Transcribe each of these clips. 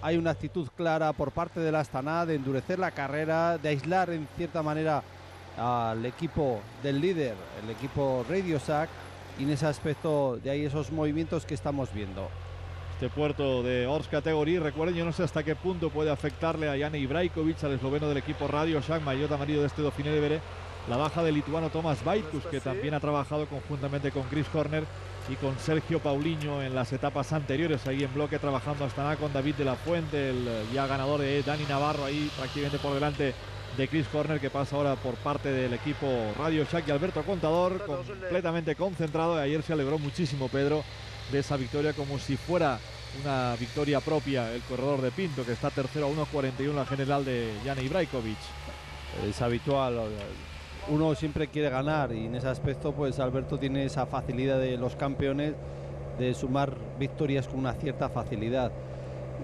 hay una actitud clara por parte del Astana de endurecer la carrera, de aislar en cierta manera al equipo del líder, el equipo Radio Shack, y en ese aspecto de ahí esos movimientos que estamos viendo. Este puerto de Ors Category, recuerden, yo no sé hasta qué punto puede afectarle a Jani Ibrajković, al esloveno del equipo Radio Shack, maillot amarillo de este Dauphiné Libéré, la baja del lituano Tomas Vaitkus, que también ha trabajado conjuntamente con Chris Horner y con Sergio Paulinho en las etapas anteriores, ahí en bloque trabajando hasta nada con David de la Fuente, el ya ganador de Dani Navarro, ahí prácticamente por delante de Chris Horner, que pasa ahora por parte del equipo Radio Shack, y Alberto Contador completamente concentrado. Ayer se alegró muchísimo Pedro de esa victoria, como si fuera una victoria propia, el corredor de Pinto, que está tercero a 1.41 la general de Jani Ibrajković. Es habitual, uno siempre quiere ganar, y en ese aspecto pues Alberto tiene esa facilidad de los campeones de sumar victorias con una cierta facilidad.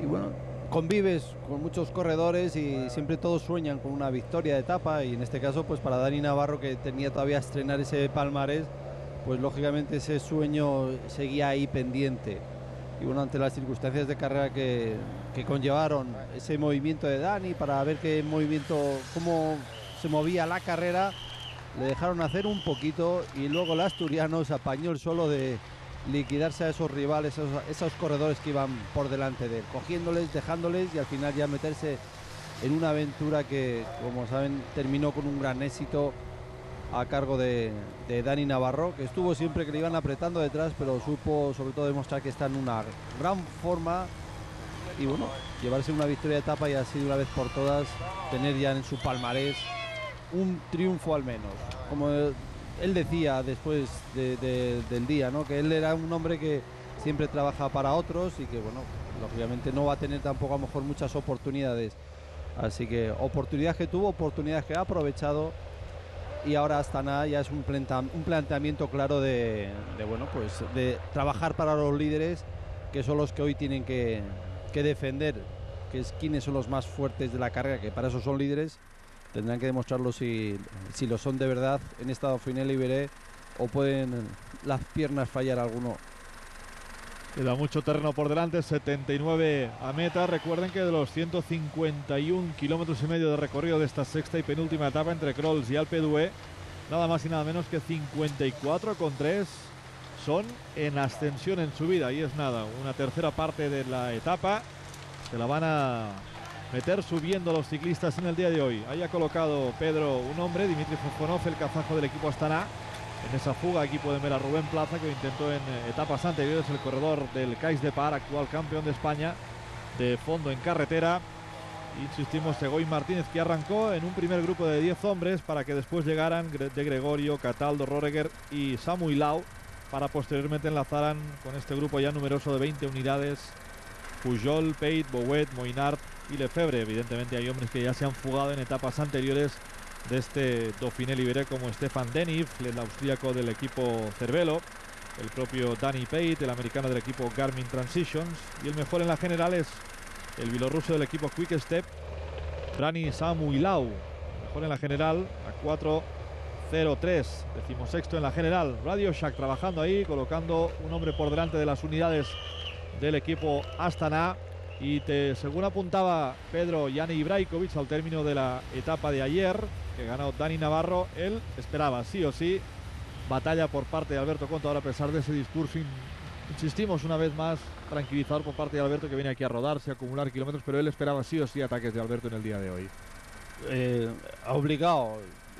Y bueno, convives con muchos corredores y siempre todos sueñan con una victoria de etapa, y en este caso pues para Dani Navarro, que tenía todavía a estrenar ese palmarés, pues lógicamente ese sueño seguía ahí pendiente. Y bueno, ante las circunstancias de carrera que conllevaron ese movimiento de Dani, para ver qué movimiento, cómo se movía la carrera, le dejaron hacer un poquito, y luego el asturiano se apañó el solo de liquidarse a esos rivales, esos corredores que iban por delante de él, cogiéndoles, dejándoles, y al final ya meterse en una aventura que, como saben, terminó con un gran éxito a cargo de Dani Navarro, que estuvo siempre que le iban apretando detrás, pero supo sobre todo demostrar que está en una gran forma, y bueno, llevarse una victoria de etapa y así de una vez por todas tener ya en su palmarés un triunfo al menos. Como él decía después del día, ¿no?, que él era un hombre que siempre trabaja para otros y que, bueno, lógicamente no va a tener tampoco a lo mejor muchas oportunidades. Así que oportunidades que tuvo, oportunidades que ha aprovechado, y ahora Astana ya es un planteamiento claro de bueno, pues de trabajar para los líderes, que son los que hoy tienen que defender, que es quiénes son los más fuertes de la carrera, que para eso son líderes. Tendrán que demostrarlo si lo son de verdad en esta Dauphiné Libéré, o pueden las piernas fallar alguno. Queda mucho terreno por delante, 79 a meta. Recuerden que de los 151 kilómetros y medio de recorrido de esta sexta y penúltima etapa entre Crolls y Alpe d'Huez, nada más y nada menos que 54,3 son en ascensión en subida. Y es nada, una tercera parte de la etapa se la van a meter subiendo los ciclistas en el día de hoy. Ahí ha colocado Pedro un hombre, Dimitri Fofonov, el kazajo del equipo Astana. En esa fuga aquí pueden ver a Rubén Plaza, que lo intentó en etapas anteriores, el corredor del Cais de Par, actual campeón de España de fondo en carretera. Insistimos, Segoy Martínez, que arrancó en un primer grupo de 10 hombres para que después llegaran de Gregorio, Cataldo, Roreger y Samuel Lau, para posteriormente enlazaran con este grupo ya numeroso de 20 unidades Pujol, Peit, Bouet, Moinart y Lefebvre. Evidentemente hay hombres que ya se han fugado en etapas anteriores de este Dauphiné Libéré, como Stefan Denif, el austríaco del equipo Cervelo, el propio Danny Pate, el americano del equipo Garmin Transitions, y el mejor en la general es el bielorruso del equipo Quick Step, Brani Samuilau, mejor en la general a 4.03, decimosexto en la general. Radio Shack trabajando ahí, colocando un hombre por delante de las unidades del equipo Astana. Y según apuntaba Pedro, Jani Ibrajković al término de la etapa de ayer, que ganó Dani Navarro, él esperaba sí o sí batalla por parte de Alberto Contador, a pesar de ese discurso, insistimos una vez más, tranquilizador por parte de Alberto, que viene aquí a rodarse, a acumular kilómetros, pero él esperaba sí o sí ataques de Alberto en el día de hoy. Obligado,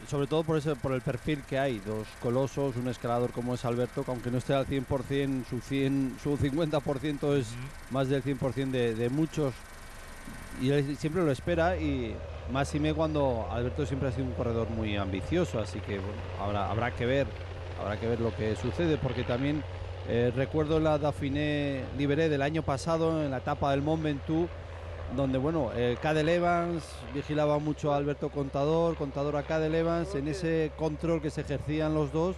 sobre todo por el perfil que hay, dos colosos, un escalador como es Alberto, que aunque no esté al 100%, su 50% es más del 100% de muchos, y él siempre lo espera, y máxime cuando Alberto siempre ha sido un corredor muy ambicioso. Así que bueno, habrá que ver lo que sucede, porque también recuerdo la Dauphiné Libéré del año pasado, en la etapa del Mont Ventoux, donde bueno, Cadel Evans vigilaba mucho a Alberto Contador a Cadel Evans. En ese control que se ejercían los dos,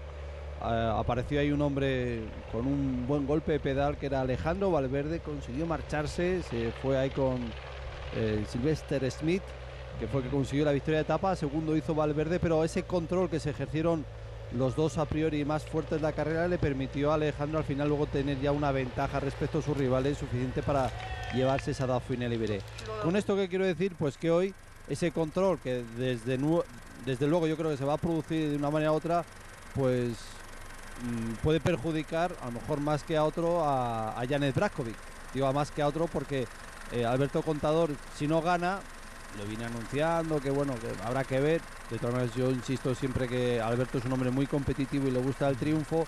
apareció ahí un hombre con un buen golpe de pedal, que era Alejandro Valverde. Consiguió marcharse, se fue ahí con Sylvester Smith, que fue el que consiguió la victoria de etapa. Segundo hizo Valverde, pero ese control que se ejercieron los dos a priori más fuertes de la carrera, le permitió a Alejandro al final luego tener ya una ventaja respecto a sus rivales suficiente para llevarse esa Dauphiné Libéré. Con esto, ¿qué quiero decir? Pues que hoy ese control que desde luego yo creo que se va a producir de una manera u otra, pues puede perjudicar a lo mejor más que a otro a Janez Brajkovic. Digo a más que a otro porque Alberto Contador, si no gana, lo viene anunciando, que bueno, que habrá que ver. De todas maneras, yo insisto siempre que Alberto es un hombre muy competitivo y le gusta el triunfo,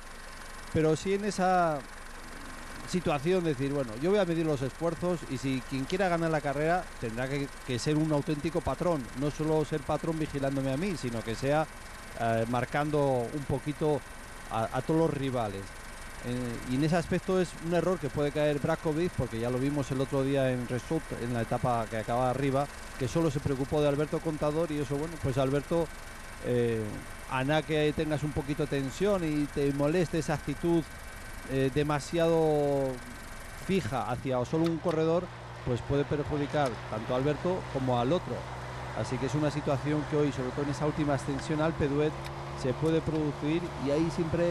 pero sí en esa situación de decir, bueno, yo voy a medir los esfuerzos y si quien quiera ganar la carrera tendrá que ser un auténtico patrón, no solo ser patrón vigilándome a mí, sino que sea marcando un poquito a todos los rivales. Y en ese aspecto es un error que puede caer Brajkovic, porque ya lo vimos el otro día en Result, en la etapa que acaba arriba, que solo se preocupó de Alberto Contador, y eso, bueno, pues Alberto, a nada que tengas un poquito de tensión y te moleste esa actitud demasiado fija hacia solo un corredor, pues puede perjudicar tanto a Alberto como al otro. Así que es una situación que hoy, sobre todo en esa última ascensión al Alpe d'Huez, se puede producir, y ahí siempre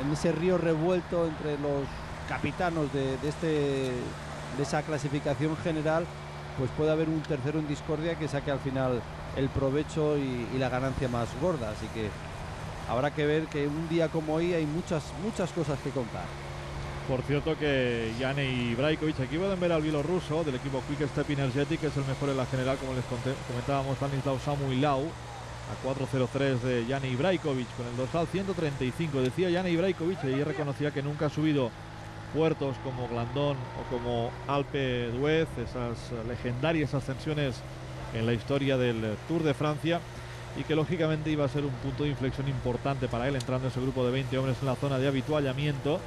en ese río revuelto entre los capitanos de esa clasificación general, pues puede haber un tercero en discordia que saque al final el provecho y la ganancia más gorda. Así que habrá que ver, que un día como hoy hay muchas cosas que contar. Por cierto que Janez Brajkovic, aquí pueden ver al bielorruso del equipo Quick Step Energetic, que es el mejor en la general, como les comentábamos, Stanislav Samoilov, a 4.03 de Janez Brajkovic con el dorsal 135. Decía Janez Brajkovic, y reconocía que nunca ha subido puertos como Glandón o como Alpe d'Huez, esas legendarias ascensiones en la historia del Tour de Francia, y que lógicamente iba a ser un punto de inflexión importante para él, entrando en ese grupo de 20 hombres en la zona de habituallamiento,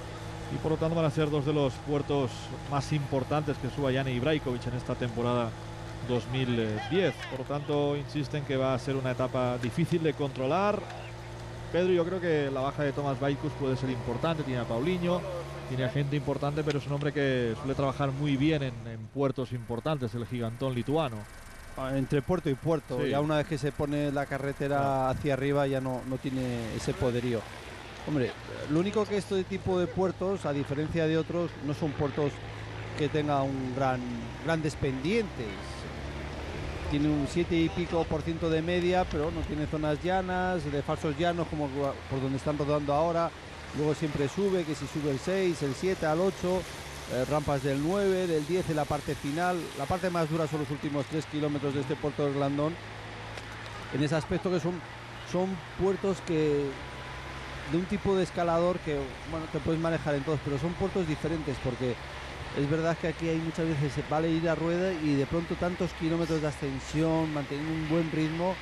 y por lo tanto van a ser dos de los puertos más importantes que suba Janez Brajkovic en esta temporada 2010. Por lo tanto, insisten que va a ser una etapa difícil de controlar. Pedro, yo creo que la baja de Thomas Bajkus puede ser importante. Tiene a Paulinho, tiene a gente importante, pero es un hombre que suele trabajar muy bien en puertos importantes, el gigantón lituano. Entre puerto y puerto, sí. Ya una vez que se pone la carretera hacia arriba ya no tiene ese poderío. Hombre, lo único que este tipo de puertos, a diferencia de otros, no son puertos que tengan grandes pendientes. Tiene un 7 y pico % de media, pero no tiene zonas llanas, de falsos llanos como por donde están rodando ahora. Luego siempre sube, que si sube el 6, el 7 al 8, rampas del 9, del 10 en la parte final. La parte más dura son los últimos 3 kilómetros de este puerto de Glandón. En ese aspecto que son puertos que de un tipo de escalador que, bueno, te puedes manejar en todos, pero son puertos diferentes, porque es verdad que aquí hay muchas veces se vale ir a rueda y de pronto tantos kilómetros de ascensión, manteniendo un buen ritmo,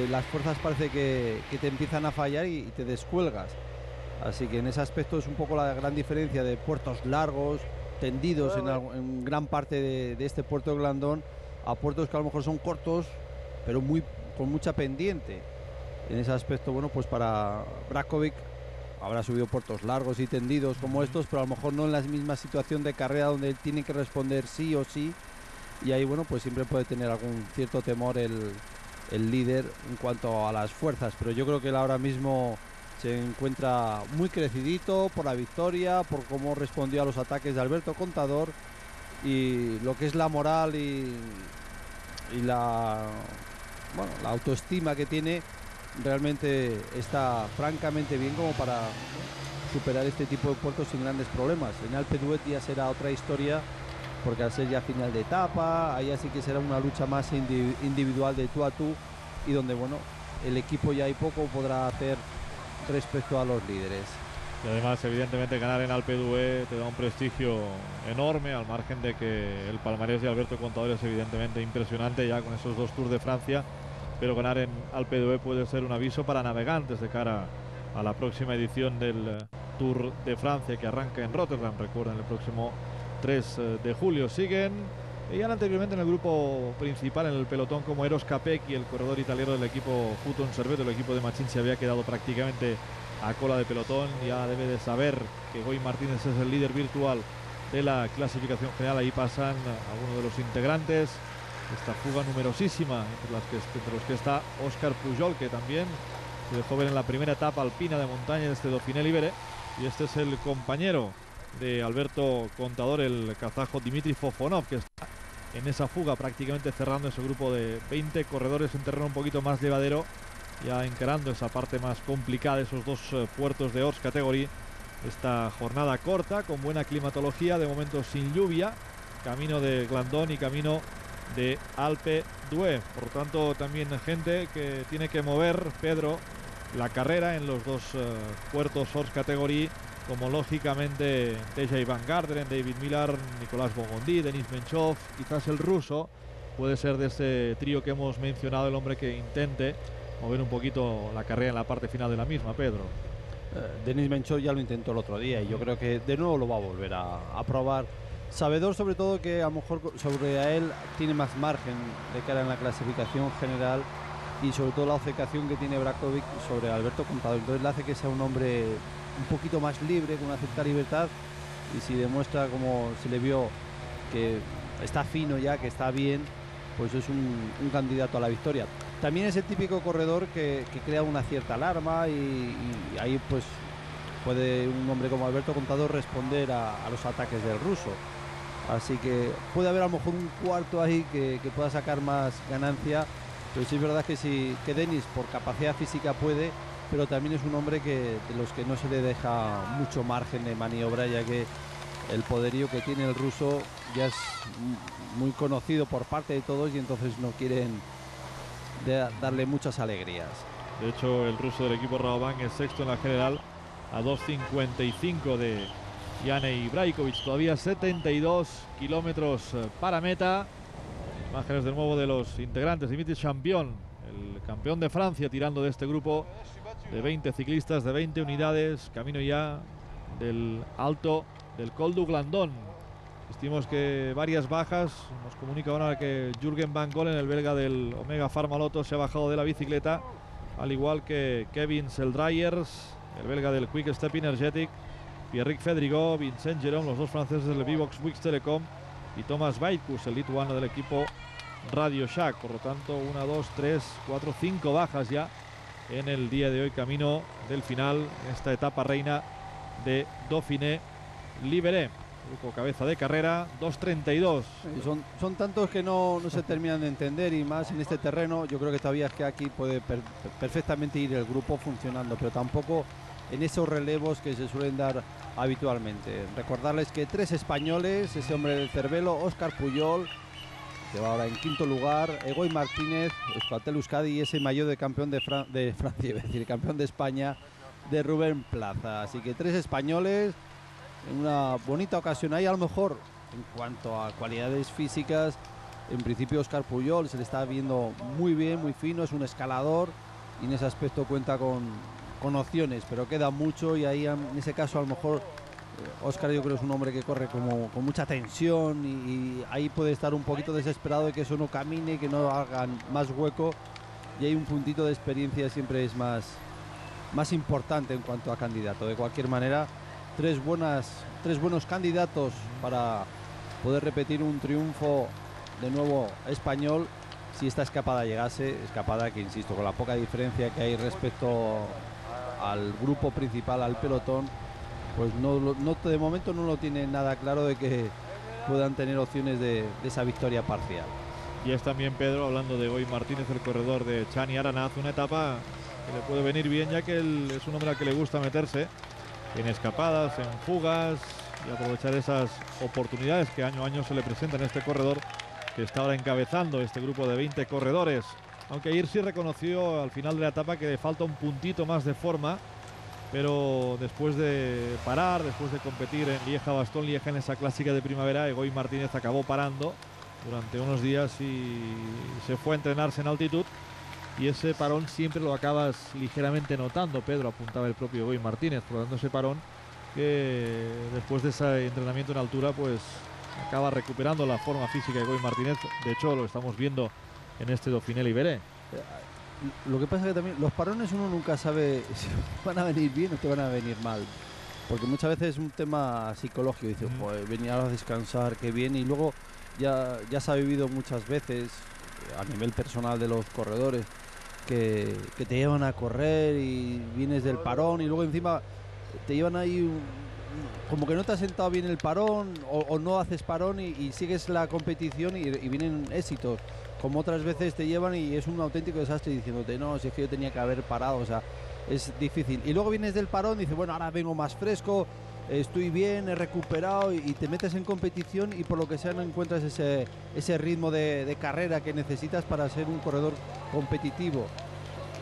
las fuerzas parece que te empiezan a fallar y te descuelgas. Así que en ese aspecto es un poco la gran diferencia de puertos largos, tendidos en gran parte de este puerto de Glandón, a puertos que a lo mejor son cortos, pero con mucha pendiente. En ese aspecto, bueno, pues para Brajkovic habrá subido puertos largos y tendidos como estos, pero a lo mejor no en la misma situación de carrera donde él tiene que responder sí o sí, y ahí, bueno, pues siempre puede tener algún cierto temor el líder en cuanto a las fuerzas, pero yo creo que él ahora mismo se encuentra muy crecidito por la victoria, por cómo respondió a los ataques de Alberto Contador, y lo que es la moral y la autoestima que tiene, realmente está francamente bien como para superar este tipo de puertos sin grandes problemas. En Alpe d'Huez ya será otra historia, porque al ser ya final de etapa, allá sí que será una lucha más individual de tú a tú, y donde, bueno, el equipo ya hay poco podrá hacer respecto a los líderes. Y además, evidentemente, ganar en Alpe d'Huez te da un prestigio enorme, al margen de que el palmarés de Alberto Contador es evidentemente impresionante ya con esos 2 Tours de Francia, pero ganar en Alpe d'Huez puede ser un aviso para navegantes de cara a la próxima edición del Tour de Francia, que arranca en Rotterdam, recuerden, el próximo 3 de julio. Siguen ya anteriormente en el grupo principal, en el pelotón, como Eros Capecchi, el corredor italiano del equipo Futon Servet, el equipo de Machín, se había quedado prácticamente a cola de pelotón. Ya debe de saber que Goy Martínez es el líder virtual de la clasificación general. Ahí pasan algunos de los integrantes, esta fuga numerosísima entre los que está Óscar Pujol, que también Se dejó ver en la primera etapa alpina de montaña de este Dauphiné Libéré. Y este es el compañero de Alberto Contador, el kazajo Dmitry Fofonov, que está en esa fuga prácticamente cerrando ese grupo de 20 corredores en terreno un poquito más llevadero, ya encarando esa parte más complicada, esos dos puertos de Horse Category. Esta jornada corta, con buena climatología, de momento sin lluvia, camino de Glandón y camino de Alpe d'Huez. Por lo tanto, también gente que tiene que mover, Pedro, la carrera en los dos puertos Horse Category, como lógicamente Tejay Van Garderen, David Millar, Nicolás Bongondi, Denis Menchov, quizás el ruso puede ser de ese trío que hemos mencionado, el hombre que intente mover un poquito la carrera en la parte final de la misma, Pedro. Denis Menchov ya lo intentó el otro día y yo creo que de nuevo lo va a volver a probar. Sabedor sobre todo que a lo mejor sobre a él tiene más margen de cara en la clasificación general y sobre todo la obcecación que tiene Brajkovic sobre Alberto Contador. Entonces le hace que sea un hombre un poquito más libre, con una cierta libertad, y si demuestra, como se le vio, que está fino ya, que está bien, pues es un candidato a la victoria. También es el típico corredor que crea una cierta alarma y ahí pues puede un hombre como Alberto Contador responder a los ataques del ruso. Así que puede haber a lo mejor un cuarto ahí que pueda sacar más ganancia, pero sí es verdad que Denis por capacidad física puede, pero también es un hombre de los que no se le deja mucho margen de maniobra, ya que el poderío que tiene el ruso ya es muy conocido por parte de todos y entonces no quieren darle muchas alegrías. De hecho, el ruso del equipo Rabobank es sexto en la general a 2.55 de Janej Brajkovic. Todavía 72 kilómetros para meta. Imágenes de nuevo de los integrantes. Dimitri Champion, el campeón de Francia, tirando de este grupo de 20 ciclistas, de 20 unidades, camino ya del alto del Col du Glandón. Estimamos que varias bajas. Nos comunica ahora que Jürgen Van Golen, el belga del Omega Pharma Lotto, se ha bajado de la bicicleta, al igual que Kevin Seldryers, el belga del Quick Step Energetic, Pierrick Fedrigo, Vincent Jerome, los dos franceses del Vivox Wix Telecom, y Thomas Vaitkus, el lituano del equipo Radio Shack. Por lo tanto, 1, 2, 3, 4, 5 bajas ya en el día de hoy, camino del final en esta etapa reina de Dauphiné Libéré. Grupo cabeza de carrera, 2.32. Son tantos que no se terminan de entender, y más en este terreno. Yo creo que todavía es que aquí puede perfectamente ir el grupo funcionando, pero tampoco en esos relevos que se suelen dar habitualmente. Recordarles que 3 españoles, ese hombre del Cervelo, Óscar Puyol, que va ahora en quinto lugar, Egoy Martínez, Euskaltel Euskadi, y ese maillot de campeón de Francia, es decir, campeón de España, de Rubén Plaza. Así que 3 españoles en una bonita ocasión. Ahí a lo mejor en cuanto a cualidades físicas, en principio Óscar Puyol se le está viendo muy bien, muy fino, es un escalador y en ese aspecto cuenta con opciones, pero queda mucho, y ahí en ese caso a lo mejor Óscar, yo creo, es un hombre que corre con mucha tensión y ahí puede estar un poquito desesperado de que eso no camine, que no hagan más hueco, y hay un puntito de experiencia siempre es más importante en cuanto a candidato. De cualquier manera, tres buenos candidatos para poder repetir un triunfo de nuevo español si esta escapada llegase, escapada que, insisto, con la poca diferencia que hay respecto al grupo principal, al pelotón, pues de momento no lo tienen nada claro de que puedan tener opciones de esa victoria parcial. Y es también, Pedro, hablando de Egoy Martínez, el corredor de Chani Aranaz, una etapa que le puede venir bien, ya que él es un hombre al que le gusta meterse en escapadas, en fugas, y aprovechar esas oportunidades que año a año se le presentan a este corredor, que está ahora encabezando este grupo de 20 corredores. Aunque ayer sí reconoció al final de la etapa que le falta un puntito más de forma, pero después de parar, después de competir en Lieja-Bastogne-Lieja en esa clásica de primavera, Egoy Martínez acabó parando durante unos días y se fue a entrenarse en altitud, y ese parón siempre lo acabas ligeramente notando, Pedro, apuntaba el propio Egoy Martínez. Por lo tanto, ese parón que después de ese entrenamiento en altura pues acaba recuperando la forma física de Egoy Martínez. De hecho, lo estamos viendo en este Dauphiné Libéré. Lo que pasa es que también los parones uno nunca sabe si van a venir bien o te van a venir mal, porque muchas veces es un tema psicológico. Dices, venir a descansar, qué bien, y luego ya se ha vivido muchas veces a nivel personal de los corredores, que te llevan a correr y vienes del parón y luego encima te llevan ahí como que no te has sentado bien el parón o no haces parón y sigues la competición y vienen éxitos, como otras veces te llevan y es un auténtico desastre diciéndote no, si es que yo tenía que haber parado, o sea, es difícil. Y luego vienes del parón y dices, bueno, ahora vengo más fresco, estoy bien, he recuperado y te metes en competición y por lo que sea no encuentras ese ritmo de carrera que necesitas para ser un corredor competitivo.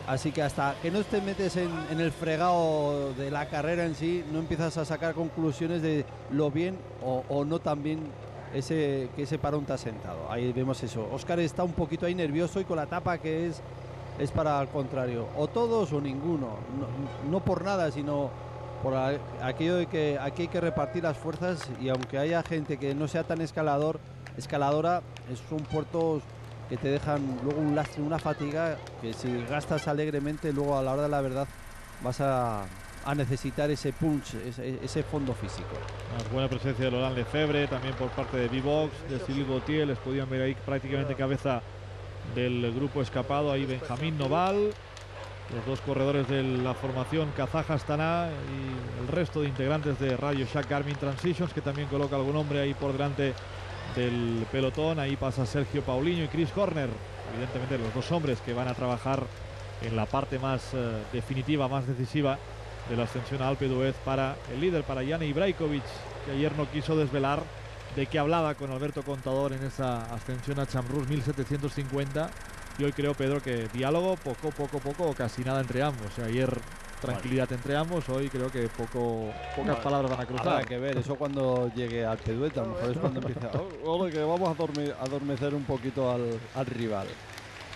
Así que hasta que no te metes en el fregado de la carrera en sí, no empiezas a sacar conclusiones de lo bien o no tan bien que ese parón te ha sentado. Ahí vemos eso. Óscar está un poquito ahí nervioso y con la etapa que es para el contrario. O todos o ninguno. No por nada, sino por aquello de que aquí hay que repartir las fuerzas y aunque haya gente que no sea tan escaladora, son puertos que te dejan luego un lastre, una fatiga que si gastas alegremente luego a la hora de la verdad vas a necesitar ese punch, ese fondo físico. Más buena presencia de Laurent Lefebvre, también por parte de Vivox, de Cyril Gauthier, les podían ver ahí prácticamente cabeza del grupo escapado, ahí Benjamín Noval, los dos corredores de la formación Kazaj Astana y el resto de integrantes de Radio Shack Garmin Transitions, que también coloca algún hombre ahí por delante del pelotón. Ahí pasa Sergio Paulinho y Chris Horner, evidentemente los dos hombres que van a trabajar en la parte más definitiva, más decisiva de la ascensión a Alpe d'Huez para el líder, para Jani Ibrajković, que ayer no quiso desvelar de qué hablaba con Alberto Contador en esa ascensión a Chamrús 1750, y hoy creo, Pedro, que diálogo poco o casi nada entre ambos. Ayer tranquilidad entre ambos, hoy creo que pocas palabras van a cruzar. Habrá que ver, eso cuando llegue al Alpe d'Huez, a lo mejor es cuando empieza que vamos a adormecer un poquito al rival.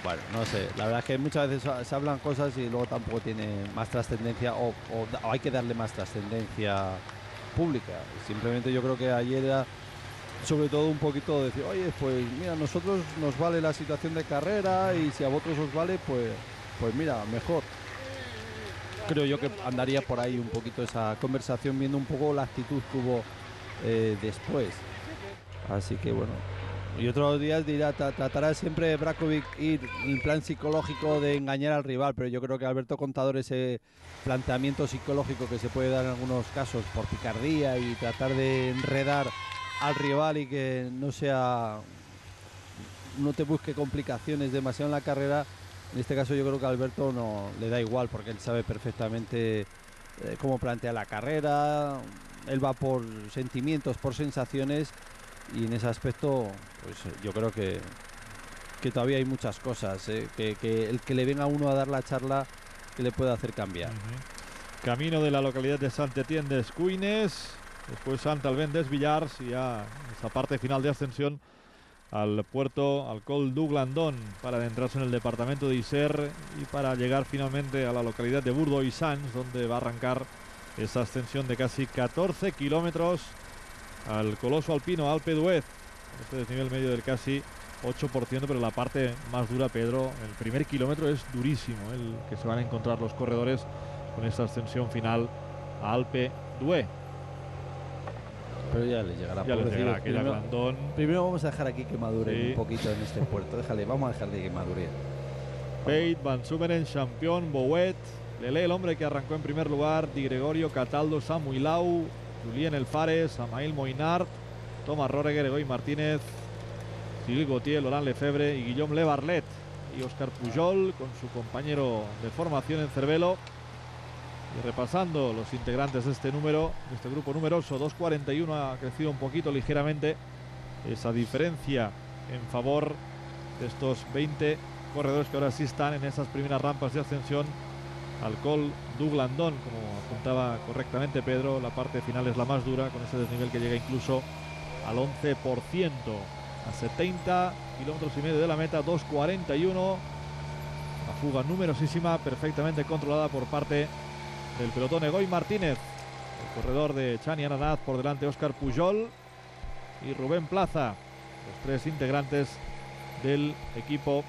Bueno, no sé, la verdad es que muchas veces se hablan cosas y luego tampoco tiene más trascendencia o hay que darle más trascendencia pública. Simplemente yo creo que ayer era sobre todo un poquito decir, oye, pues mira, a nosotros nos vale la situación de carrera y si a vosotros os vale, pues mira, mejor. Creo yo que andaría por ahí un poquito esa conversación, viendo un poco la actitud que hubo después. Así que bueno, y otros días tratará siempre Ibrajković ir en plan psicológico de engañar al rival, pero yo creo que Alberto Contador, ese planteamiento psicológico que se puede dar en algunos casos por picardía y tratar de enredar al rival y que no te busque complicaciones demasiado en la carrera. En este caso yo creo que a Alberto no le da igual, porque él sabe perfectamente cómo plantea la carrera. Él va por sentimientos, por sensaciones, y en ese aspecto pues yo creo que todavía hay muchas cosas que el que le venga a uno a dar la charla que le puede hacer cambiar. Camino de la localidad de Saint-Étienne des Cuines, después Sant-Albén des Villars y ya esa parte final de ascensión al puerto, al Col du Glandon, para adentrarse en el departamento de Isère y para llegar finalmente a la localidad de Bourdeaux-Sans, donde va a arrancar esa ascensión de casi 14 kilómetros al coloso alpino Alpe d'Huez. Este desnivel medio del casi 8%, pero la parte más dura, Pedro, el primer kilómetro es durísimo, el que se van a encontrar los corredores con esta ascensión final a Alpe d'Huez. Pero ya le llegará. Ya le llegará aquella Glandón. Primero vamos a dejar aquí que madure un poquito en este puerto. Vamos a dejarle que madure. Peit, Van Sumeren, Champion, Bouet, Lele, el hombre que arrancó en primer lugar, Di Gregorio, Cataldo, Samuilau, Julien Elfares, Amail Moinart, Thomas Roreger, Egoy Martínez, Cyril Gauthier, Laurent Lefebvre y Guillaume Levarlet, y Óscar Pujol con su compañero de formación en Cervelo. Y repasando los integrantes de este grupo numeroso, 2.41 ha crecido un poquito ligeramente esa diferencia en favor de estos 20 corredores que ahora sí están en esas primeras rampas de ascensión al Col du Glandon. Como apuntaba correctamente Pedro, la parte final es la más dura, con ese desnivel que llega incluso al 11%, a 70 kilómetros y medio de la meta, 2.41, la fuga numerosísima, perfectamente controlada por parte del pelotón. Egoy Martínez, el corredor de Chani Aranaz, por delante Óscar Pujol y Rubén Plaza, los tres integrantes del equipo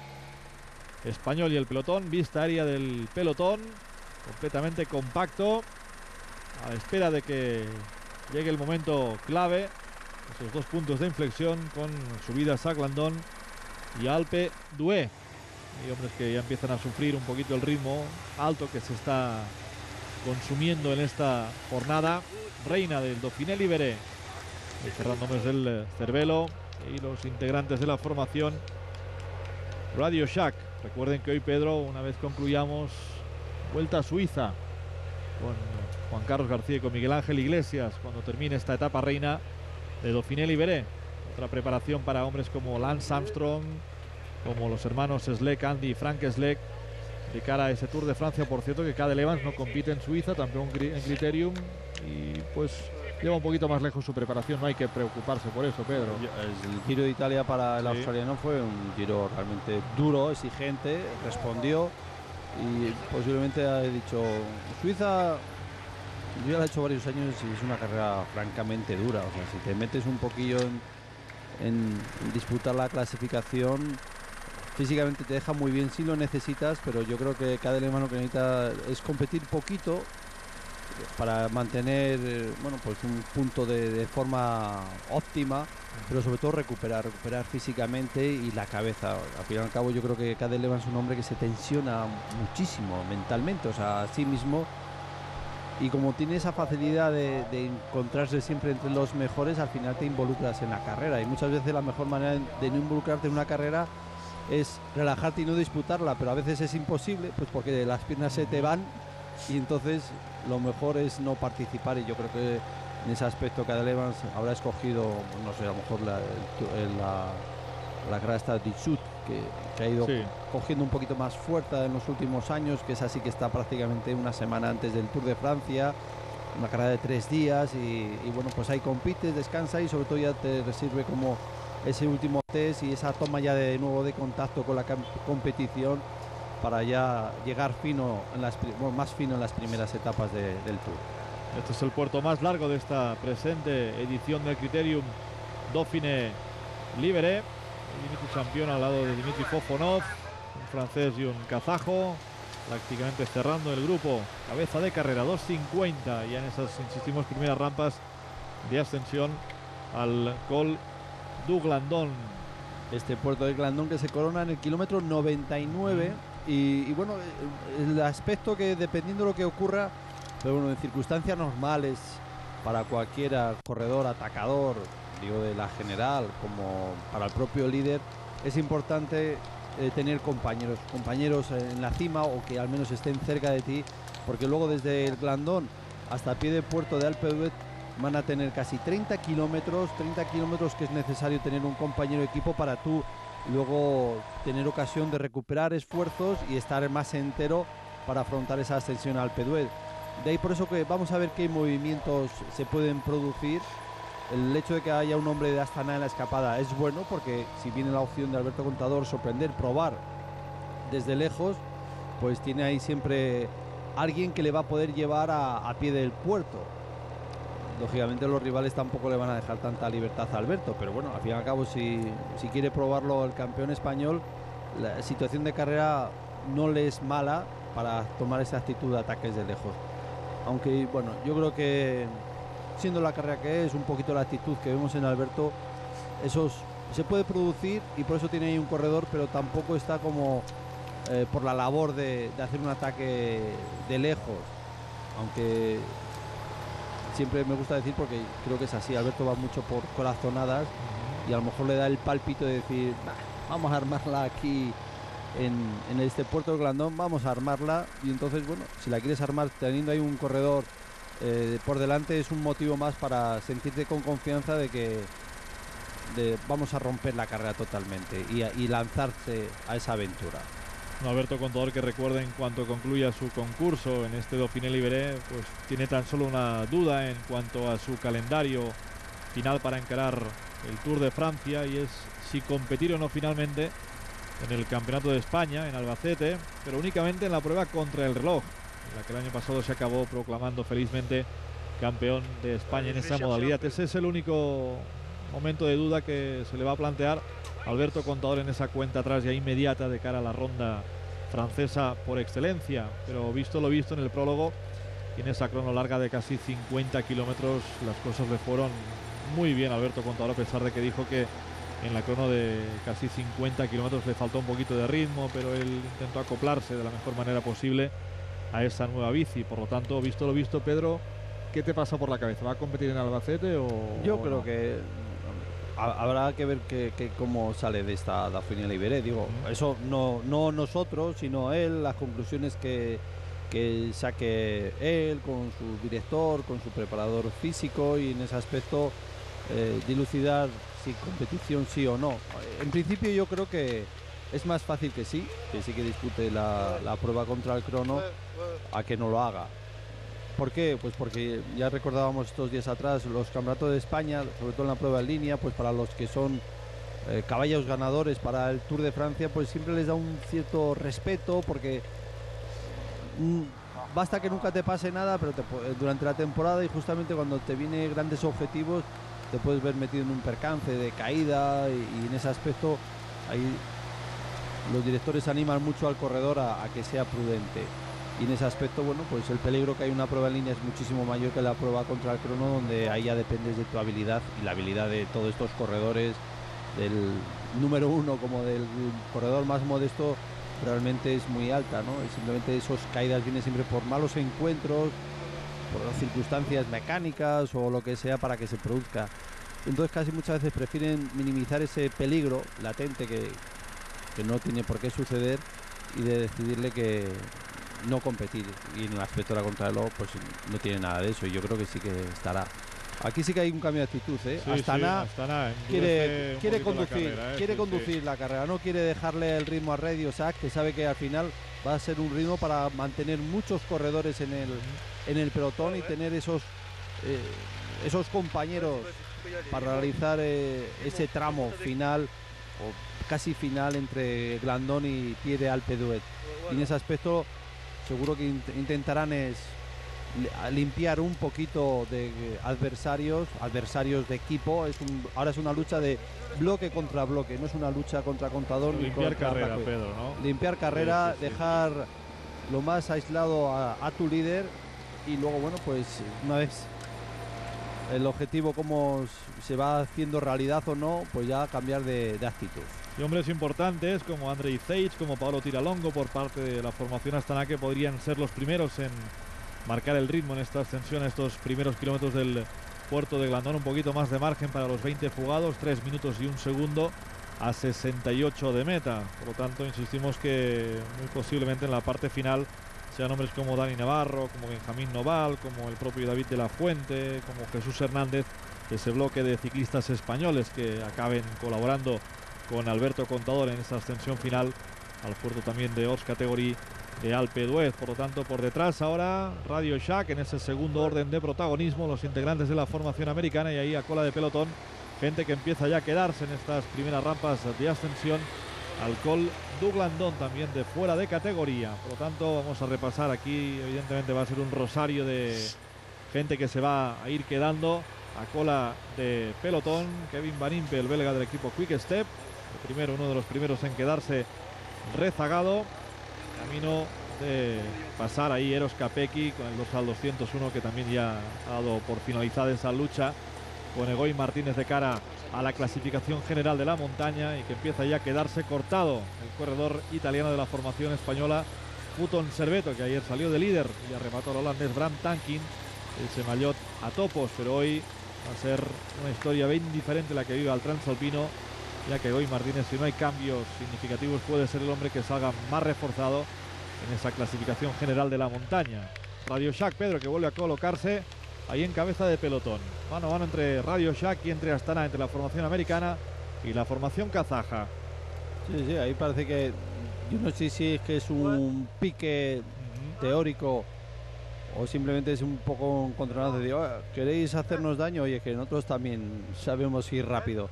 español. Y el pelotón, vista aérea del pelotón, completamente compacto, a la espera de que llegue el momento clave, esos dos puntos de inflexión con subidas a Glandón y Alpe d'Huez. Hay hombres que ya empiezan a sufrir un poquito el ritmo alto que se está consumiendo en esta jornada. Reina del Dauphiné Libéré, Fernando Mes del Cervelo y los integrantes de la formación Radio Shack. Recuerden que hoy, Pedro, una vez concluyamos Vuelta a Suiza con Juan Carlos García y con Miguel Ángel Iglesias, cuando termine esta etapa reina de Dauphiné Libéré. Otra preparación para hombres como Lance Armstrong, como los hermanos Schleck, Andy y Frank Schleck, de cara a ese Tour de Francia. Por cierto, que Cadel Evans no compite en Suiza, tampoco en Criterium, y pues lleva un poquito más lejos su preparación. No hay que preocuparse por eso, Pedro. El Giro de Italia para el australiano fue un giro realmente duro, exigente, respondió, y posiblemente he dicho, Suiza, yo ya la he hecho varios años y es una carrera francamente dura. O sea, si te metes un poquillo en disputar la clasificación, físicamente te deja muy bien si lo necesitas, pero yo creo que cada alemán lo que necesita es competir poquito para mantener bueno, pues un punto de forma óptima, pero sobre todo recuperar físicamente y la cabeza. Al fin y al cabo, yo creo que Cadel Evans es un hombre que se tensiona muchísimo mentalmente, o sea, a sí mismo, y como tiene esa facilidad de encontrarse siempre entre los mejores, al final te involucras en la carrera, y muchas veces la mejor manera de no involucrarte en una carrera es relajarte y no disputarla, pero a veces es imposible, pues porque las piernas se te van, y entonces lo mejor es no participar. Y yo creo que en ese aspecto Cadel Evans habrá escogido, no sé, a lo mejor la carrera esta de Sud, que ha ido cogiendo un poquito más fuerza en los últimos años, que es así, que está prácticamente una semana antes del Tour de Francia, una carrera de 3 días, y bueno, pues ahí compites, descansa, y sobre todo ya te sirve como ese último test y esa toma ya de nuevo de contacto con la competición, para ya llegar fino más fino en las primeras etapas del Tour. Este es el puerto más largo de esta presente edición del Criterium Dauphiné Libéré. Dimitri campeón al lado de Dimitri Fofonov, un francés y un kazajo, prácticamente cerrando el grupo. Cabeza de carrera, 2.50, ya en esas, insistimos, primeras rampas de ascensión al Col du Glandon. Este puerto de Glandon que se corona en el kilómetro 99. Y bueno, el aspecto que, dependiendo de lo que ocurra, pero bueno, en circunstancias normales, para cualquiera corredor, atacador, digo, de la general, como para el propio líder, es importante tener compañeros en la cima, o que al menos estén cerca de ti, porque luego desde el Glandon hasta pie de puerto de Alpe d'Huez van a tener casi 30 kilómetros que es necesario tener un compañero de equipo para tú luego tener ocasión de recuperar esfuerzos y estar más entero para afrontar esa ascensión al Alpe d'Huez. De ahí por eso que vamos a ver qué movimientos se pueden producir. El hecho de que haya un hombre de Astana en la escapada es bueno, porque si viene la opción de Alberto Contador sorprender, probar desde lejos, pues tiene ahí siempre alguien que le va a poder llevar a pie del puerto. Lógicamente los rivales tampoco le van a dejar tanta libertad a Alberto, pero bueno, al fin y al cabo, si quiere probarlo el campeón español, la situación de carrera no le es mala para tomar esa actitud de ataques de lejos. Aunque bueno, yo creo que siendo la carrera que es, un poquito la actitud que vemos en Alberto, eso se puede producir, y por eso tiene ahí un corredor, pero tampoco está como por la labor de hacer un ataque de lejos, aunque siempre me gusta decir, porque creo que es así, Alberto va mucho por corazonadas, y a lo mejor le da el pálpito de decir, vamos a armarla aquí en este puerto de Glandon, vamos a armarla. Y entonces, bueno, si la quieres armar teniendo ahí un corredor por delante, es un motivo más para sentirte con confianza de que vamos a romper la carrera totalmente y lanzarse a esa aventura. Alberto Contador, que recuerda, en cuanto concluya su concurso en este Dauphiné Libéré, pues tiene tan solo una duda en cuanto a su calendario final para encarar el Tour de Francia, y es si competir o no finalmente en el Campeonato de España en Albacete, pero únicamente en la prueba contra el reloj, en la que el año pasado se acabó proclamando felizmente campeón de España en esa modalidad. Ese es el único momento de duda que se le va a plantear a Alberto Contador en esa cuenta atrás ya inmediata de cara a la ronda francesa por excelencia. Pero visto lo visto en el prólogo y en esa crono larga de casi 50 kilómetros, las cosas le fueron muy bien a Alberto Contador, a pesar de que dijo que en la crono de casi 50 kilómetros le faltó un poquito de ritmo, pero él intentó acoplarse de la mejor manera posible a esa nueva bici. Por lo tanto, visto lo visto, Pedro, ¿qué te pasa por la cabeza? ¿Va a competir en Albacete o...? Yo creo que habrá que ver cómo sale de esta Dauphiné Libéré. Digo, eso no nosotros, sino él, las conclusiones que saque él con su director, con su preparador físico, y en ese aspecto dilucidar si competición sí o no. En principio yo creo que es más fácil que sí que dispute la prueba contra el crono, a que no lo haga. ¿Por qué? Pues porque ya recordábamos estos días atrás los campeonatos de España, sobre todo en la prueba en línea, pues para los que son caballos ganadores para el Tour de Francia, pues siempre les da un cierto respeto, porque basta que nunca te pase nada, pero durante la temporada, y justamente cuando te vienen grandes objetivos, te puedes ver metido en un percance de caída, y en ese aspecto ahí los directores animan mucho al corredor a que sea prudente. Y en ese aspecto, bueno, pues el peligro que hay una prueba en línea es muchísimo mayor que la prueba contra el crono, donde ahí ya dependes de tu habilidad, y la habilidad de todos estos corredores, del número uno como del corredor más modesto, realmente es muy alta, ¿no? Y simplemente esas caídas vienen siempre por malos encuentros, por circunstancias mecánicas o lo que sea, para que se produzca. Entonces casi muchas veces prefieren minimizar ese peligro latente que no tiene por qué suceder, y de decidirle que no competir. Y en el aspecto de la contrarreloj, pues no tiene nada de eso, y yo creo que sí que estará. Aquí sí que hay un cambio de actitud, ¿eh? Sí, Astana quiere conducir, quiere conducir la carrera, no quiere dejarle el ritmo a Radio Shack, que sabe que al final va a ser un ritmo para mantener muchos corredores en el pelotón, y tener esos compañeros para realizar ese tramo final, o casi final, entre Glandón y Pierre Alpe d'Huez. Y en ese aspecto seguro que intentarán limpiar un poquito de adversarios de equipo. Ahora es una lucha de bloque contra bloque, no es una lucha contra Contador. Limpiar carrera, Pedro, ¿no? Limpiar carrera, sí. dejar lo más aislado a tu líder, y luego, bueno, pues una vez el objetivo cómo se va haciendo realidad o no, pues ya cambiar de actitud. Y hombres importantes como Andrei Zeitz, como Paolo Tiralongo, por parte de la formación Astana, que podrían ser los primeros en marcar el ritmo en esta ascensión, estos primeros kilómetros del puerto de Glandón. Un poquito más de margen para los 20 fugados, 3 minutos y 1 segundo a 68 de meta. Por lo tanto, insistimos que muy posiblemente en la parte final sean hombres como Dani Navarro, como Benjamín Noval, como el propio David de la Fuente, como Jesús Hernández, ese bloque de ciclistas españoles que acaben colaborando con Alberto Contador en esta ascensión final al puerto también de Hors Category de Alpe d'Huez. Por lo tanto, por detrás ahora Radio Shack en ese segundo orden de protagonismo, los integrantes de la formación americana, y ahí a cola de pelotón gente que empieza ya a quedarse en estas primeras rampas de ascensión al Col du Glandón, también de fuera de categoría. Por lo tanto, vamos a repasar aquí, evidentemente va a ser un rosario de gente que se va a ir quedando a cola de pelotón. Kevin Van Impe, el belga del equipo Quick Step, uno de los primeros en quedarse rezagado, camino de pasar ahí Eros Capecchi con el dorsal 201, que también ya ha dado por finalizada esa lucha con Egoy Martínez de cara a la clasificación general de la montaña, y que empieza ya a quedarse cortado el corredor italiano de la formación española, Futon Serveto, que ayer salió de líder y arremató al holandés Bram Tankink, ese maillot a topos, pero hoy va a ser una historia bien diferente la que vive al transalpino, ya que Egoy Martínez, si no hay cambios significativos, puede ser el hombre que salga más reforzado en esa clasificación general de la montaña. Radio Shack, Pedro, que vuelve a colocarse ahí en cabeza de pelotón, mano a mano entre Radio Shack y entre Astana, entre la formación americana y la formación kazaja. Sí, ahí parece que, yo no sé si es que es un pique teórico o simplemente es un poco controlado de ¿queréis hacernos daño? Oye, que nosotros también sabemos ir rápido.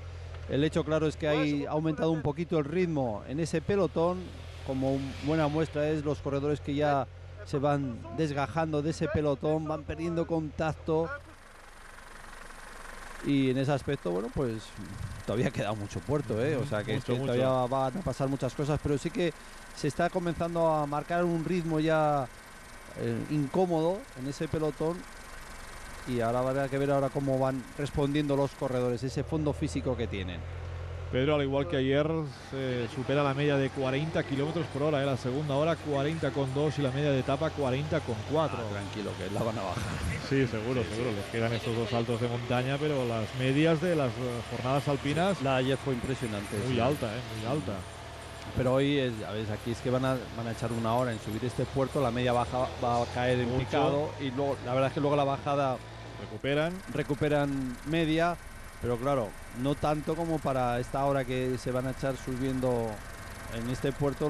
El hecho claro es que ha aumentado un poquito el ritmo en ese pelotón. Como buena muestra es los corredores que ya se van desgajando de ese pelotón, van perdiendo contacto, y en ese aspecto, bueno, pues todavía queda mucho puerto, o sea que, todavía van a pasar muchas cosas, pero sí que se está comenzando a marcar un ritmo ya incómodo en ese pelotón, y ahora habrá que ver ahora cómo van respondiendo los corredores, ese fondo físico que tienen. Pedro, al igual que ayer, supera la media de 40 kilómetros por hora. La segunda hora 40,2 y la media de etapa 40,4. Tranquilo, que la van a bajar. Sí, seguro. Les quedan estos dos saltos de montaña, pero las medias de las jornadas alpinas. La de ayer fue impresionante. Muy alta, muy alta. Pero hoy, a ver, aquí es que van a echar una hora en subir este puerto, la media baja va a caer en picado y luego, la verdad es que luego la bajada recuperan media. Pero claro, no tanto como para esta hora que se van a echar subiendo en este puerto,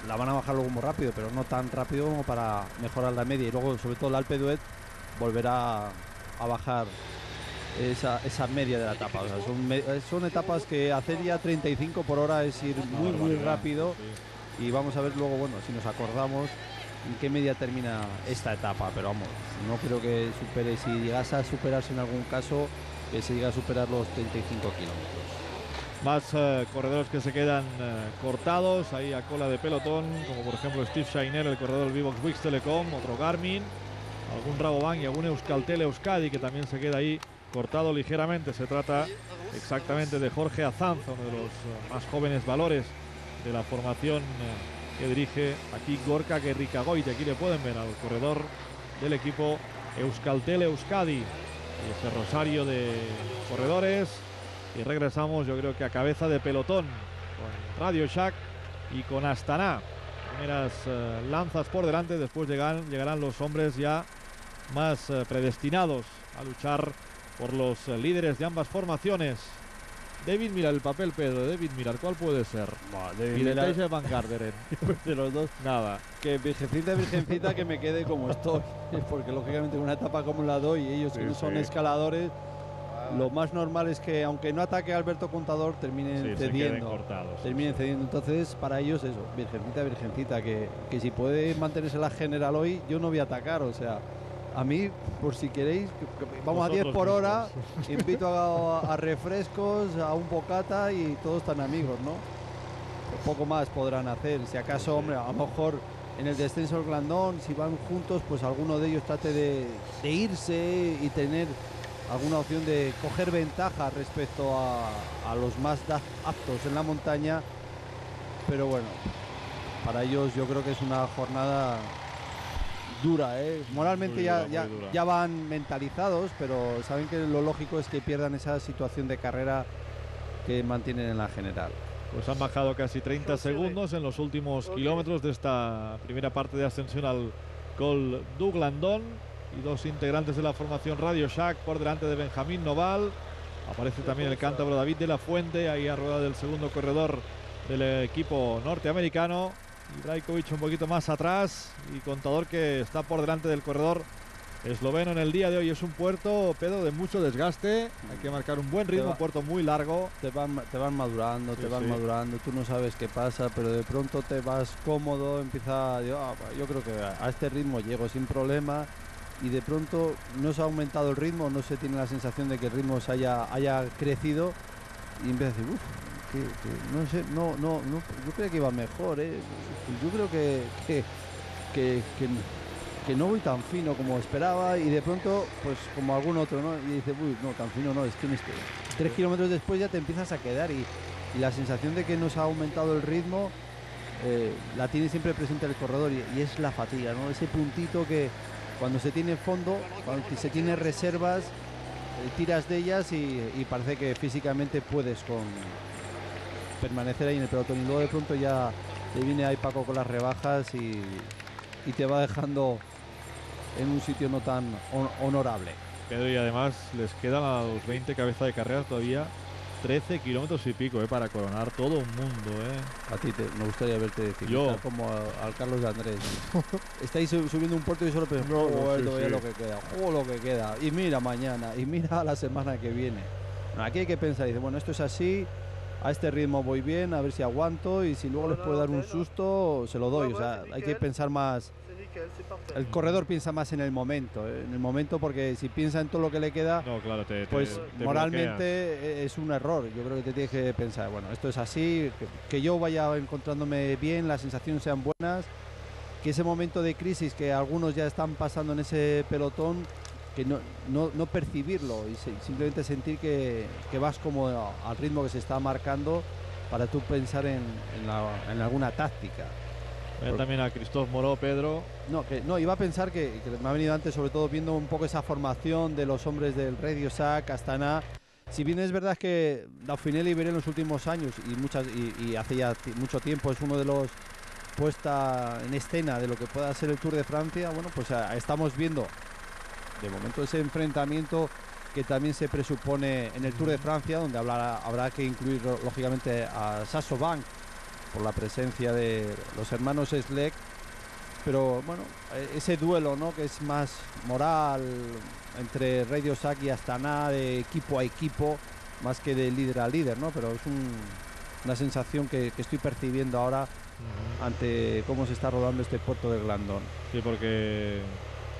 la van a bajar luego muy rápido, pero no tan rápido como para mejorar la media. Y luego, sobre todo, el Alpe d'Huez volverá a bajar esa media de la etapa. O sea, son etapas que hacer ya 35 por hora es ir muy rápido. Sí. Y vamos a ver luego, bueno, si nos acordamos en qué media termina esta etapa. Pero vamos, no creo que supere, si llegas a superarse en algún caso, que se llega a superar los 35 kilómetros. Más corredores que se quedan cortados ahí a cola de pelotón, como por ejemplo Steve Shiner, el corredor del Vivox Wix Telecom, otro Garmin, algún Rabobank y algún Euskaltel Euskadi que también se queda ahí cortado ligeramente. Se trata exactamente de Jorge Azanza, uno de los más jóvenes valores de la formación que dirige aquí Gorka Gerrikagoite. Aquí le pueden ver al corredor del equipo Euskaltel Euskadi. Y ese rosario de corredores, y regresamos yo creo que a cabeza de pelotón con Radio Shack y con Astana. Primeras lanzas por delante, después llegarán los hombres ya más predestinados a luchar por los líderes de ambas formaciones. David Millar, el papel, Pedro, David Millar, ¿cuál puede ser? Y de Tejs Van Garderen. De los dos, nada. Que virgencita que me quede como estoy, porque lógicamente en una etapa como la doy, ellos que no son escaladores, lo más normal es que aunque no ataque a Alberto Contador, terminen cediendo. Terminen cediendo. Entonces, para ellos eso, virgencita, que si puede mantenerse la general hoy, yo no voy a atacar, o sea. A mí, por si queréis, vamos a 10 por hora, invito a refrescos, a un bocata y todos están amigos, ¿no? Poco más podrán hacer. Si acaso, hombre, a lo mejor en el descenso del Glandón, si van juntos, pues alguno de ellos trate de irse y tener alguna opción de coger ventaja respecto a los más aptos en la montaña. Pero bueno, para ellos yo creo que es una jornada dura, moralmente ya van mentalizados, pero saben que lo lógico es que pierdan esa situación de carrera que mantienen en la general. Pues han bajado casi 30 segundos en los últimos kilómetros de esta primera parte de ascensión al Col du Glandón, y dos integrantes de la formación Radio Shack por delante de Benjamín Noval. Aparece también el cántabro David de la Fuente ahí a rueda del segundo corredor del equipo norteamericano. Y Brajkovic un poquito más atrás, y Contador que está por delante del corredor esloveno en el día de hoy. Es un puerto, Pedro, de mucho desgaste, hay que marcar un buen ritmo, un puerto muy largo. Te van madurando, madurando, tú no sabes qué pasa, pero de pronto te vas cómodo, yo creo que a este ritmo llego sin problema, y de pronto no se ha aumentado el ritmo, no se tiene la sensación de que el ritmo se haya crecido, y empieza a decir, no sé, no, yo creo que iba mejor, yo creo que no voy tan fino como esperaba, y de pronto, pues como algún otro, ¿no? Y dice, uy, no, tan fino no, es que 3 kilómetros después ya te empiezas a quedar, y la sensación de que no se ha aumentado el ritmo la tiene siempre presente el corredor, y es la fatiga, ¿no? Ese puntito que cuando se tiene fondo, cuando se tiene reservas, tiras de ellas y parece que físicamente puedes permanecer ahí en el pelotón, y luego de pronto ya te viene ahí Paco con las rebajas y te va dejando en un sitio no tan honorable. Pedro, y además les quedan a los 20 cabeza de carrera todavía 13 kilómetros y pico para coronar todo un mundo. A ti me gustaría verte yo como al Carlos de Andrés. Estáis subiendo un puerto y solo pensando, lo que queda, lo que queda, y mira mañana, y mira la semana que viene. No, aquí hay que pensar, dice, bueno, esto es así, a este ritmo voy bien, a ver si aguanto, y si luego les puedo dar un susto, se lo doy. O sea, hay que pensar más. El corredor piensa más en el momento, porque si piensa en todo lo que le queda, pues moralmente bloqueas. Es un error. Yo creo que te tienes que pensar, bueno, esto es así, que yo vaya encontrándome bien, las sensaciones sean buenas, que ese momento de crisis que algunos ya están pasando en ese pelotón, que no percibirlo y simplemente sentir que vas como al ritmo que se está marcando para tú pensar en alguna táctica. También a Christophe Moreau, Pedro. No, iba a pensar que me ha venido antes, sobre todo viendo un poco esa formación de los hombres del Radio Shack, Astana. Si bien es verdad que Dauphiné Libéré en los últimos años y hace ya mucho tiempo es uno de los puesta en escena de lo que pueda ser el Tour de Francia, bueno, pues estamos viendo de momento ese enfrentamiento que también se presupone en el Tour de Francia, donde habrá que incluir lógicamente a Sasso Bank por la presencia de los hermanos Schleck, pero bueno, ese duelo, ¿no?, que es más moral entre Radio Shack y Astana, de equipo a equipo, más que de líder a líder, ¿no? Pero es una sensación que estoy percibiendo ahora ante cómo se está rodando este puerto de Glandón. Sí, porque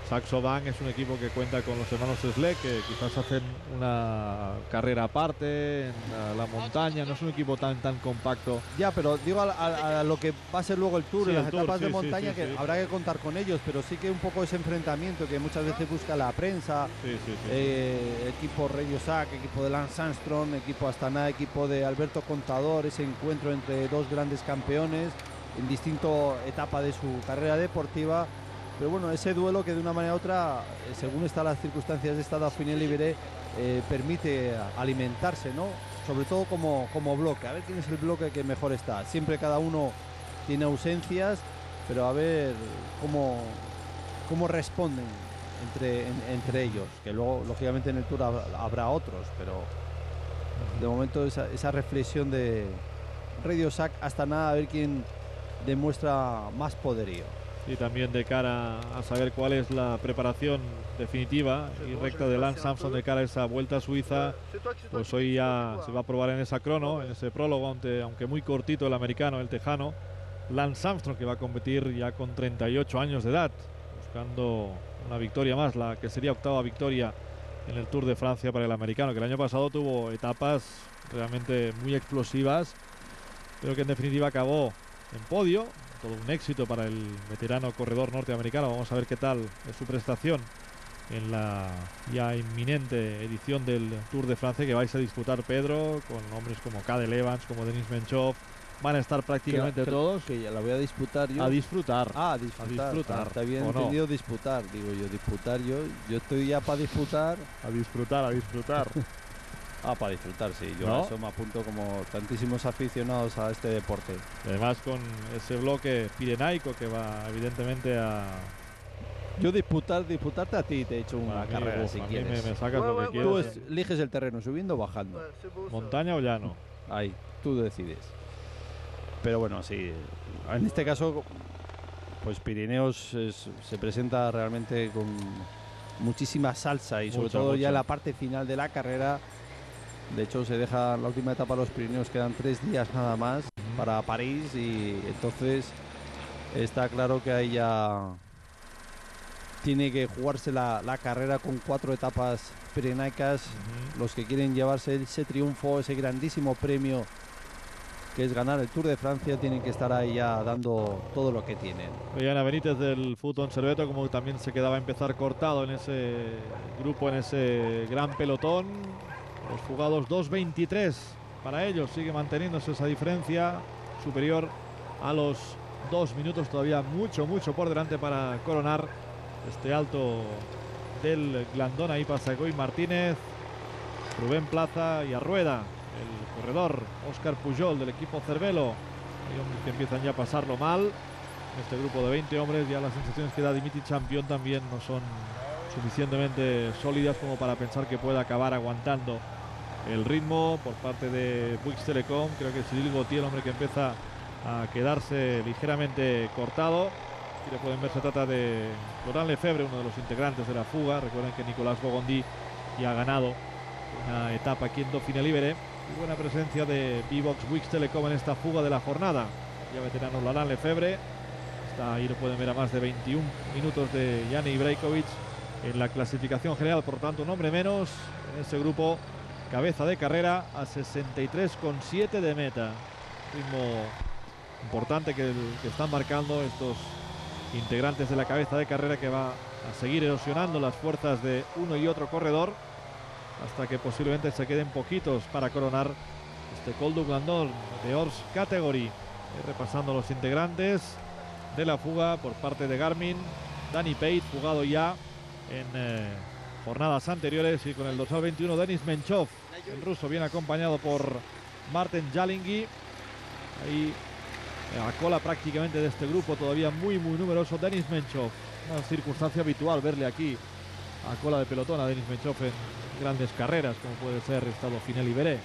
Saxo Bank es un equipo que cuenta con los hermanos Schleck, que quizás hacen una carrera aparte en la montaña. No es un equipo tan compacto. Ya, pero digo a lo que va a ser luego el Tour, sí, las el etapas tour, de montaña, que habrá que contar con ellos, pero sí que un poco ese enfrentamiento que muchas veces busca la prensa, equipo Radio Shack, equipo de Lance Armstrong, equipo Astana, equipo de Alberto Contador, ese encuentro entre dos grandes campeones en distinta etapa de su carrera deportiva. Pero bueno, ese duelo que de una manera u otra, según están las circunstancias de esta Dauphiné Libéré, permite alimentarse, ¿no? Sobre todo como bloque, a ver quién es el bloque que mejor está. Siempre cada uno tiene ausencias, pero a ver cómo responden entre ellos, que luego lógicamente en el Tour habrá otros, pero de momento esa reflexión de Radio Shack hasta nada, a ver quién demuestra más poderío. Y también de cara a saber cuál es la preparación definitiva y recta de Lance Armstrong de cara a esa Vuelta a Suiza, pues hoy ya se va a probar en esa crono, en ese prólogo, aunque muy cortito, el americano, el tejano, Lance Armstrong, que va a competir ya con 38 años de edad, buscando una victoria más, la que sería octava victoria en el Tour de Francia para el americano, que el año pasado tuvo etapas realmente muy explosivas, pero que en definitiva acabó en podio. Todo un éxito para el veterano corredor norteamericano. Vamos a ver qué tal es su prestación en la ya inminente edición del Tour de Francia, que vais a disfrutar, Pedro, con hombres como Cadel Evans, como Denis Menchov. Van a estar prácticamente todos. Que ya la voy a disputar yo. A disfrutar. A disfrutar. Te había entendido disputar, digo yo, disputar yo estoy ya para disputar. A disfrutar. Para disfrutar, sí. Yo ¿No? a eso me apunto como tantísimos aficionados a este deporte. Además con ese bloque pirenaico que va evidentemente a... Yo disputarte a ti te he hecho una carrera, si quieres. Me sacas lo que quieras. Tú eliges el terreno, subiendo o bajando. ¿Montaña o llano? Ahí, tú decides. Pero bueno, sí. En este caso, pues Pirineos se presenta realmente con muchísima salsa y sobre todo ya en la parte final de la carrera. De hecho, se deja la última etapa de los Pirineos, quedan 3 días nada más para París y entonces está claro que ahí ya tiene que jugarse la carrera con 4 etapas pirenaicas. Los que quieren llevarse ese triunfo, ese grandísimo premio que es ganar el Tour de Francia, tienen que estar ahí ya dando todo lo que tienen. Ana Benítez del Fútbol Serveto, como también se quedaba a empezar cortado en ese grupo, en ese gran pelotón. Los jugados 2.23 para ellos, sigue manteniéndose esa diferencia superior a los 2 minutos, todavía mucho por delante para coronar este alto del Glandón. Ahí pasa Goy Martínez, Rubén Plaza y a Rueda, el corredor Óscar Pujol del equipo Cervelo. Hay hombres que empiezan ya a pasarlo mal en este grupo de 20 hombres. Ya las sensaciones que da Dimitri Champion también no son suficientemente sólidas como para pensar que pueda acabar aguantando el ritmo por parte de Bouygues Telecom. Creo que Cyril Gauthier, el hombre que empieza a quedarse ligeramente cortado. Aquí le pueden ver, se trata de Laurent Lefebvre, uno de los integrantes de la fuga. Recuerden que Nicolas Bogondi ya ha ganado una etapa aquí en Dauphiné Libéré. Y buena presencia de Bivox Bouygues Telecom en esta fuga de la jornada. Ya veterano Laurent Lefebvre. Ahí lo pueden ver a más de 21 minutos de Jani Brajkovic en la clasificación general, por tanto un hombre menos en ese grupo. Cabeza de carrera a 63,7 de meta. Ritmo importante que están marcando estos integrantes de la cabeza de carrera, que va a seguir erosionando las fuerzas de uno y otro corredor hasta que posiblemente se queden poquitos para coronar este Col du Gland Nord de Horse Category. Repasando los integrantes de la fuga por parte de Garmin: Danny Pate, fugado ya en jornadas anteriores, y con el dorsal 21 Denis Menchov, el ruso, bien acompañado por Martin Jalinghi. Ahí a cola prácticamente de este grupo, todavía muy numeroso, Denis Menchov. Una circunstancia habitual verle aquí a cola de pelotón a Denis Menchov en grandes carreras, como puede ser esta Dauphiné Libéré.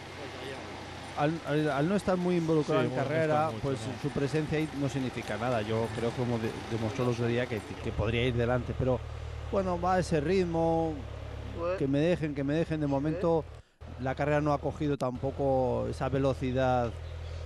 Al no estar muy involucrado en carrera, mucho, pues no. su presencia ahí no significa nada. Yo creo, como demostró el otro día, que podría ir delante, pero bueno, va a ese ritmo, que me dejen. De momento la carrera no ha cogido tampoco esa velocidad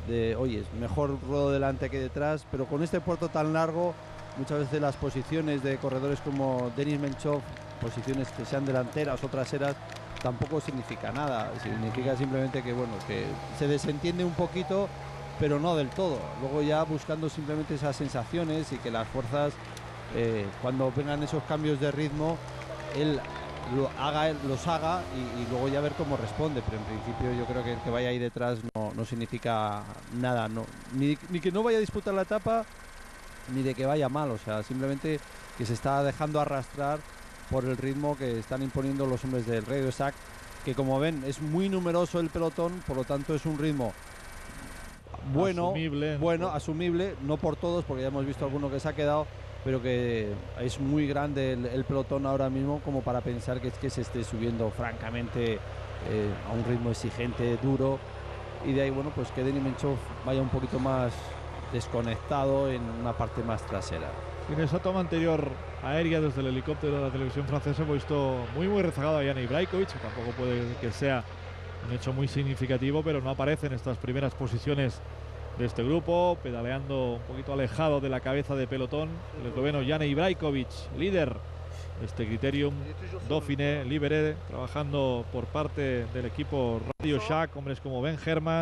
de, oye, mejor ruedo delante que detrás, pero con este puerto tan largo, muchas veces las posiciones de corredores como Denis Menchov, posiciones que sean delanteras o traseras, tampoco significa nada. Significa simplemente que, bueno, que se desentiende un poquito, pero no del todo. Luego ya buscando simplemente esas sensaciones y que las fuerzas, cuando vengan esos cambios de ritmo, él los haga y luego ya ver cómo responde. Pero en principio yo creo que el que vaya ahí detrás no significa nada, ni que no vaya a disputar la etapa, ni de que vaya mal. O sea, simplemente que se está dejando arrastrar por el ritmo que están imponiendo los hombres del Radio Shack, que, como ven, es muy numeroso el pelotón, por lo tanto es un ritmo asumible, no por todos, porque ya hemos visto alguno que se ha quedado, pero que es muy grande el pelotón ahora mismo como para pensar que se esté subiendo francamente a un ritmo exigente, duro, y de ahí, bueno, pues que Denis Menchov vaya un poquito más desconectado en una parte más trasera. En esa toma anterior aérea desde el helicóptero de la televisión francesa hemos visto muy rezagado a Jana Ibrajković, que tampoco puede que sea un hecho muy significativo, pero no aparece en estas primeras posiciones de este grupo, pedaleando un poquito alejado de la cabeza de pelotón el esloveno Jana Ibrajković, líder de este Criterium Dauphiné Libéré, trabajando por parte del equipo Radio Shack, hombres como Ben Herman,